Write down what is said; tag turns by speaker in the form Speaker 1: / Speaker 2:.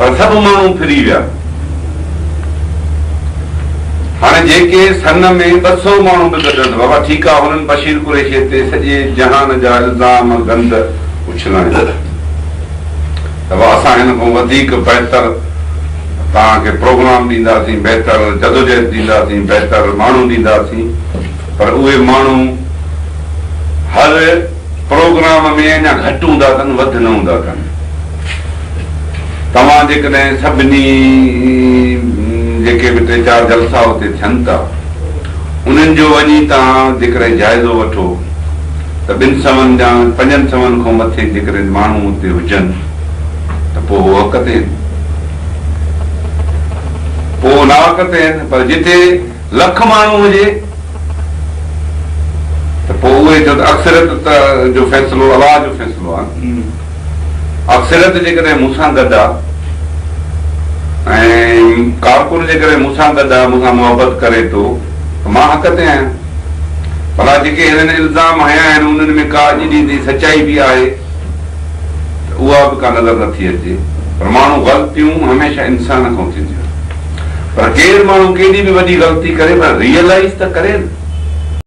Speaker 1: पर सभु माण्हू फिरी विया। हाणे जेके सन में 200 माण्हू बि गॾनि, बाबा ठीकु आहे, हुननि बशीर कुरैशी ते सॼे जहान जा इल्ज़ाम गंद उछलाइनि त असां हिन खां वधीक बहितर तव्हांखे प्रोग्राम ॾींदासीं, बहितर जदोजहद ॾींदासीं, बहितर माण्हू ॾींदासीं। पर उहे माण्हू हर प्रोग्राम में अञा घटि हूंदा अथनि, वधि न हूंदा अथनि। तव्हां जेकॾहिं सभिनी जेके बि 3-4 जलसा हुते थियनि था, उन्हनि जो वञी तव्हां जेकॾहिं जाइज़ो वठो त 2 सवनि जा 5 सवनि खां मथे जेकॾहिं माण्हू हुते हुजनि त पोइ उहो हक़ ते आहिनि, पोइ न हक़ ते आहिनि। पर जिते 1 लख माण्हू हुजे त पोइ उहे चओ त अक्सरियत जो फ़ैसिलो अलाह जो फ़ैसिलो आहे। अक्सरियत जेकॾहिं मूंसां गॾु आहे ऐं कारकुन जेकॾहिं मूंसां गॾु आहे, मूंसां मुहबत करे थो त मां हक़ ते आहियां। भला जेके हिननि इल्ज़ाम हया आहिनि उन्हनि में का अॼु ॾींहुं जी सचाई बि आहे त उहा बि का नज़र नथी अचे। पर माण्हू ग़लतियूं हमेशह इंसान खां थींदियूं, पर केरु माण्हू केॾी बि वॾी ग़लती करे पर रियलाइज़ त करे न।